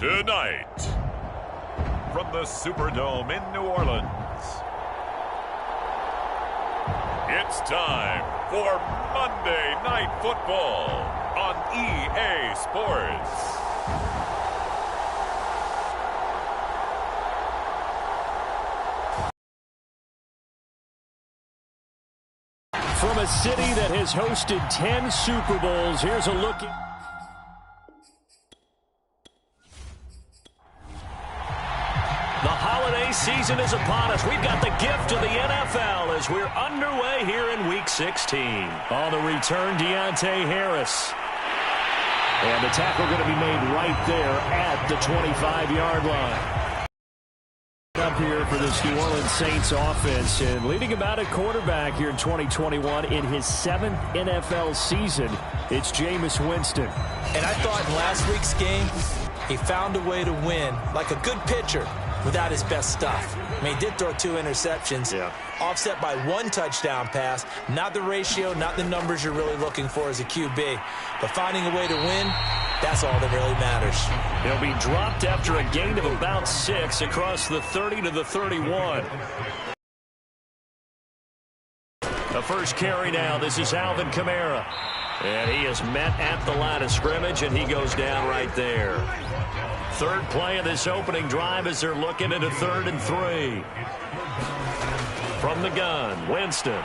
Tonight, from the Superdome in New Orleans, it's time for Monday Night Football on EA Sports. From a city that has hosted 10 Super Bowls, here's a look at... The holiday season is upon us. We've got the gift of the NFL as we're underway here in Week 16. On the return, Deontay Harris. And the tackle going to be made right there at the 25-yard line. Up here for this New Orleans Saints offense, and leading him out at quarterback here in 2021 in his 7th NFL season, it's Jameis Winston. And I thought in last week's game, he found a way to win like a good pitcher without his best stuff. I mean, he did throw 2 interceptions, offset by 1 touchdown pass. Not the ratio, not the numbers you're really looking for as a QB. But finding a way to win, that's all that really matters. He'll be dropped after a gain of about 6 across the 30 to the 31. The first carry now. This is Alvin Kamara. And he is met at the line of scrimmage, and he goes down right there. Third play of this opening drive as they're looking at a 3rd and 3. From the gun, Winston.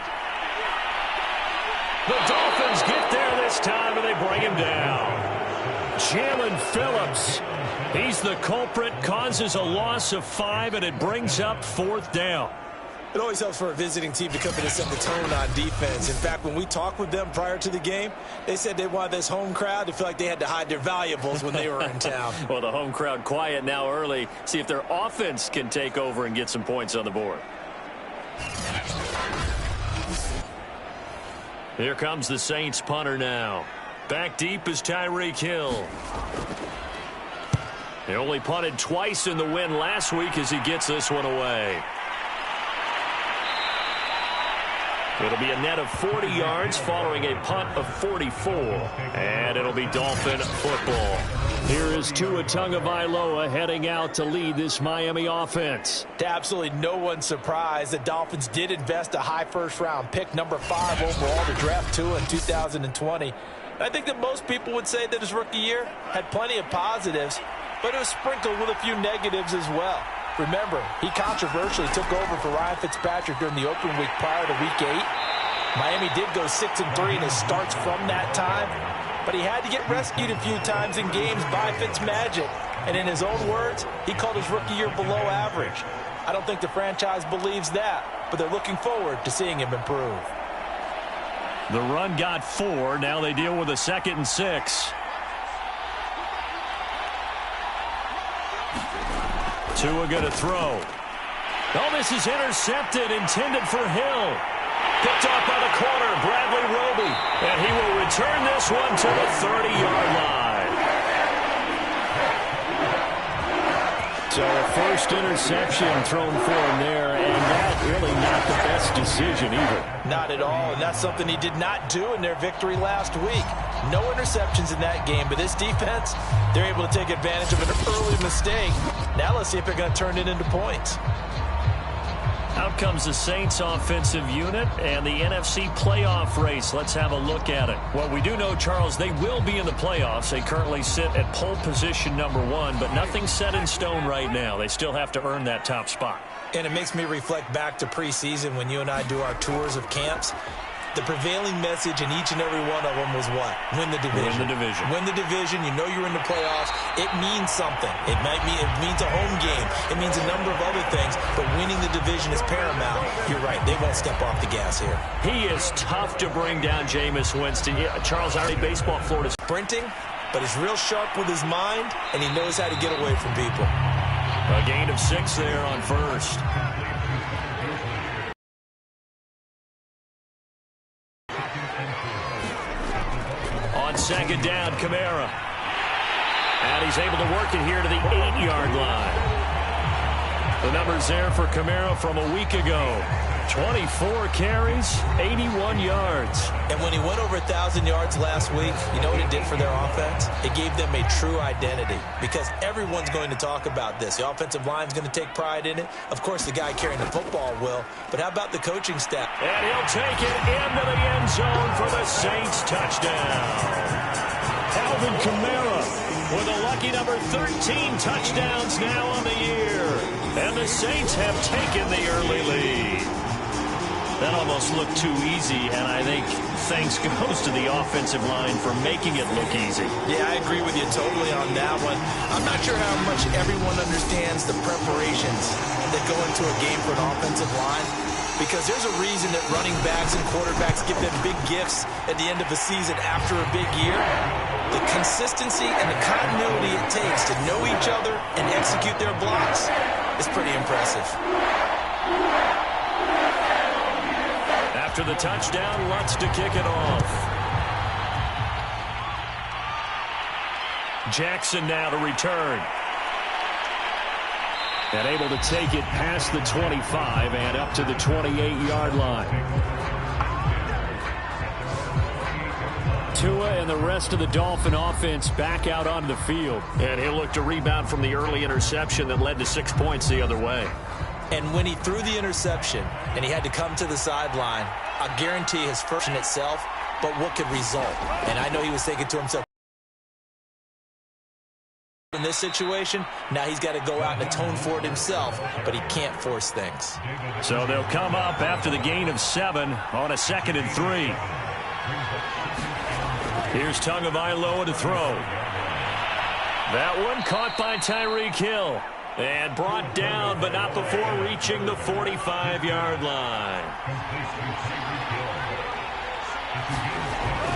The Dolphins get there this time, and they bring him down. Jalen Phillips, he's the culprit, causes a loss of 5, and it brings up 4th down. It always helps for a visiting team to come in and set the tone on defense. In fact, when we talked with them prior to the game, they said they wanted this home crowd to feel like they had to hide their valuables when they were in town. Well, the home crowd quiet now early. See if their offense can take over and get some points on the board. Here comes the Saints punter now. Back deep is Tyreek Hill. He only punted twice in the win last week as he gets this one away. It'll be a net of 40 yards following a punt of 44. And it'll be Dolphin football. Here is Tua Tagovailoa heading out to lead this Miami offense. To absolutely no one's surprise, the Dolphins did invest a high first-round pick, number 5 overall, to draft Tua in 2020. I think that most people would say that his rookie year had plenty of positives, but it was sprinkled with a few negatives as well. Remember, he controversially took over for Ryan Fitzpatrick during the open week prior to Week 8. Miami did go 6-3 in his starts from that time, but he had to get rescued a few times in games by Fitzmagic. And in his own words, he called his rookie year below average. I don't think the franchise believes that, but they're looking forward to seeing him improve. The run got 4. Now they deal with a 2nd and 6. Tua going to throw. Oh, this is intercepted, intended for Hill. Picked off by the corner, Bradley Roby. And he will return this one to the 30-yard line. So a first interception thrown for him there, and that really not the best decision either. Not at all, and that's something he did not do in their victory last week. No interceptions in that game, but this defense, they're able to take advantage of an early mistake. Now let's see if they're going to turn it into points. Out comes the Saints offensive unit and the NFC playoff race. Let's have a look at it. Well, we do know, Charles, they will be in the playoffs. They currently sit at pole position number 1, but nothing's set in stone right now. They still have to earn that top spot. And it makes me reflect back to preseason when you and I do our tours of camps. The prevailing message in each and every one of them was what? Win the division. Win the division. Win the division. You know you're in the playoffs. It means something. It means a home game. It means a number of other things, but winning the division is paramount. You're right. They won't step off the gas here. He is tough to bring down, Jameis Winston. Yeah, Charles, I already baseball Florida. Sprinting, but he's real sharp with his mind, and he knows how to get away from people. A gain of 6 there on first. On 2nd down, Kamara. And he's able to work it here to the 8-yard line. The numbers there for Kamara from a week ago. 24 carries, 81 yards. And when he went over 1,000 yards last week, you know what it did for their offense? It gave them a true identity because everyone's going to talk about this. The offensive line's going to take pride in it. Of course, the guy carrying the football will. But how about the coaching staff? And he'll take it into the end zone for the Saints touchdown. Alvin Kamara with a lucky number 13 touchdowns now on the year. And the Saints have taken the early lead. That almost looked too easy, and I think thanks goes to the offensive line for making it look easy. Yeah, I agree with you totally on that one. I'm not sure how much everyone understands the preparations that go into a game for an offensive line, because there's a reason that running backs and quarterbacks give them big gifts at the end of a season after a big year. The consistency and the continuity it takes to know each other and execute their blocks is pretty impressive. After the touchdown, Lutz to kick it off. Jackson now to return. And able to take it past the 25 and up to the 28-yard line. Tua and the rest of the Dolphin offense back out onto the field. And he'll look to rebound from the early interception that led to 6 points the other way. And when he threw the interception and he had to come to the sideline, I guarantee his first in itself, but what could result? And I know he was thinking to himself, in this situation, now he's got to go out and atone for it himself, but he can't force things. So they'll come up after the gain of 7 on a 2nd and 3. Here's Tagovailoa to throw. That one caught by Tyreek Hill. And brought down, but not before reaching the 45-yard line.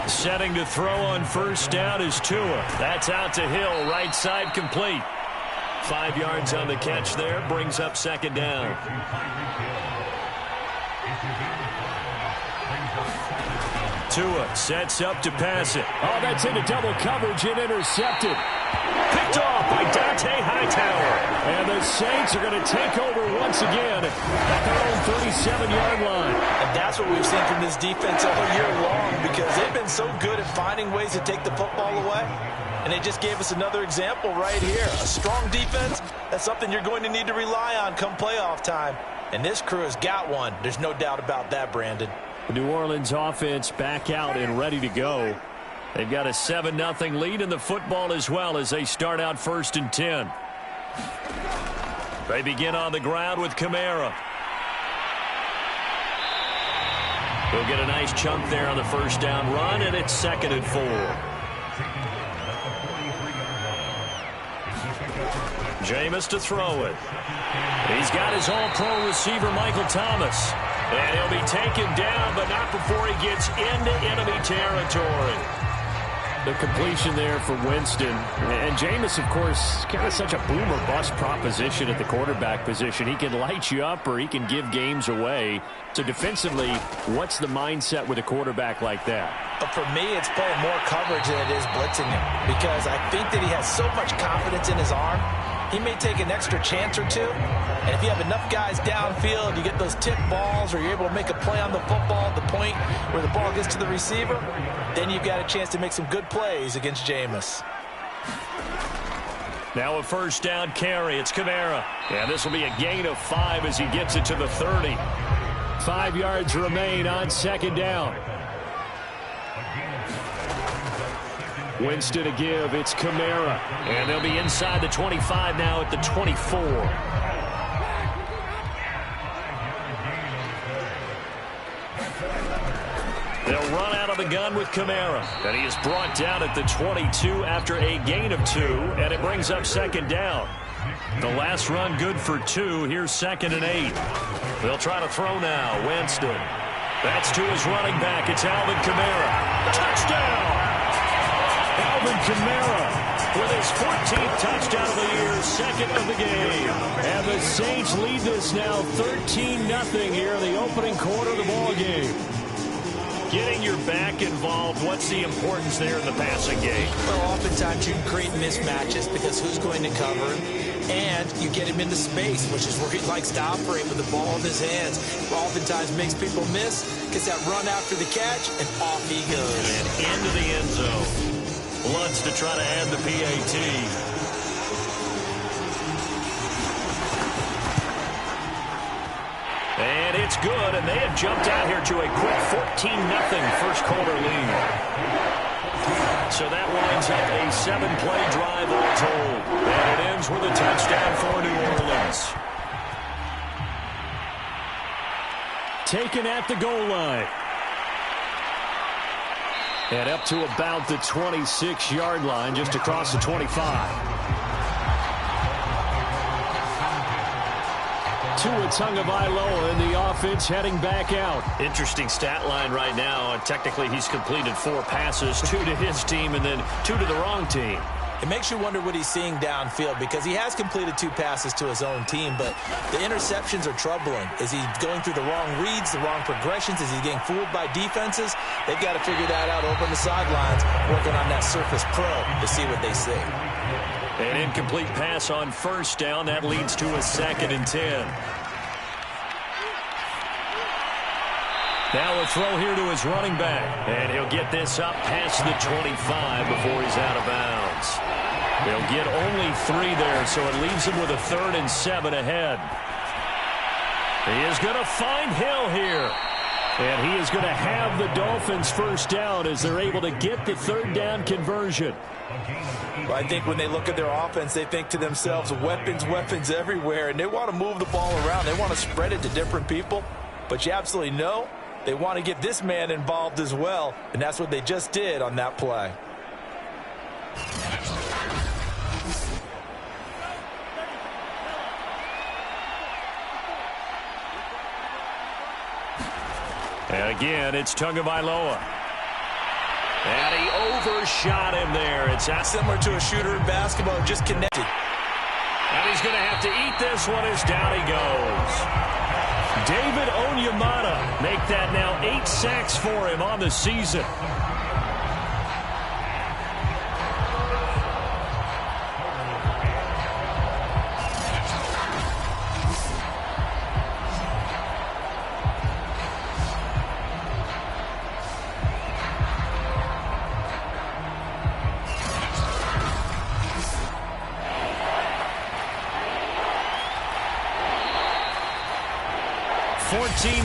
Setting to throw on first down is Tua. That's out to Hill, right side complete. 5 yards on the catch there, brings up 2nd down. Tua sets up to pass it. Oh, that's into double coverage and intercepted. Picked off by Dante Hightower. And the Saints are going to take over once again at their own 37-yard line. And that's what we've seen from this defense all year long, because they've been so good at finding ways to take the football away. And they just gave us another example right here. A strong defense, that's something you're going to need to rely on come playoff time. And this crew has got one. There's no doubt about that, Brandon. The New Orleans offense back out and ready to go. They've got a 7-0 lead in the football as well as they start out 1st and 10. They begin on the ground with Kamara. He'll get a nice chunk there on the first down run, and it's 2nd and 4. Jameis to throw it. He's got his all-pro receiver, Michael Thomas. And he'll be taken down, but not before he gets into enemy territory. The completion there for Winston. And Jameis, of course, kind of such a boom or bust proposition at the quarterback position. He can light you up or he can give games away. So defensively, what's the mindset with a quarterback like that? For me, it's playing more coverage than it is blitzing him, because I think that he has so much confidence in his arm. He may take an extra chance or two, and if you have enough guys downfield, you get those tip balls, or you're able to make a play on the football at the point where the ball gets to the receiver, then you've got a chance to make some good plays against Jameis. Now a first down carry. It's Kamara. And this will be a gain of 5 as he gets it to the 30. 5 yards remain on 2nd down. Winston to give. It's Kamara. And they'll be inside the 25 now at the 24. They'll run out of the gun with Kamara. And he is brought down at the 22 after a gain of 2. And it brings up 2nd down. The last run good for 2. Here's 2nd and 8. They'll try to throw now. Winston. That's to his running back. It's Alvin Kamara. Touchdown! Alvin Kamara with his 14th touchdown of the year, 2nd of the game. And the Saints lead this now 13-0 here in the opening quarter of the ball game. Getting your back involved, what's the importance there in the passing game? Well, oftentimes you can create mismatches because who's going to cover him? and you get him into space, which is where he likes to operate with the ball in his hands. Oftentimes makes people miss, gets that run after the catch, and off he goes. And into the end zone. Lutz to try to add the PAT. And it's good, and they have jumped out here to a quick 14-0 first quarter lead. So that winds up a 7-play drive all told. And it ends with a touchdown for New Orleans. Taken at the goal line. And up to about the 26-yard line, just across the 25. Tua Tagovailoa in the offense heading back out. Interesting stat line right now. Technically, he's completed 4 passes, 2 to his team and then 2 to the wrong team. It makes you wonder what he's seeing downfield because he has completed 2 passes to his own team, but the interceptions are troubling. Is he going through the wrong reads, the wrong progressions? Is he getting fooled by defenses? They've got to figure that out over on the sidelines, working on that Surface Pro to see what they see. An incomplete pass on first down. That leads to a 2nd and 10. Now a throw here to his running back. And he'll get this up past the 25 before he's out of bounds. They'll get only 3 there, so it leaves him with a 3rd and 7 ahead. He is going to find Hill here. And he is going to have the Dolphins first down as they're able to get the 3rd down conversion. Well, I think when they look at their offense, they think to themselves, weapons, weapons everywhere, and they want to move the ball around. They want to spread it to different people, but you absolutely know they want to get this man involved as well, and that's what they just did on that play. And again, it's Tagovailoa. And he overshot him there. It's similar to a shooter in basketball, just connected. And he's going to have to eat this one as down he goes. David Onyemata make that now 8 sacks for him on the season.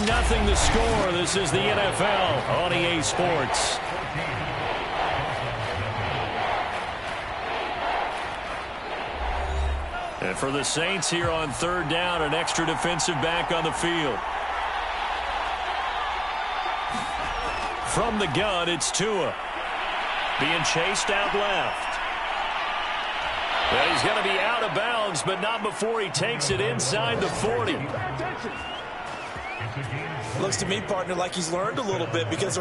Nothing the score. This is the NFL on EA Sports. And for the Saints here on 3rd down, an extra defensive back on the field. From the gun, it's Tua. Being chased out left. Well, he's going to be out of bounds, but not before he takes it inside the 40. Looks to me, partner, like he's learned a little bit because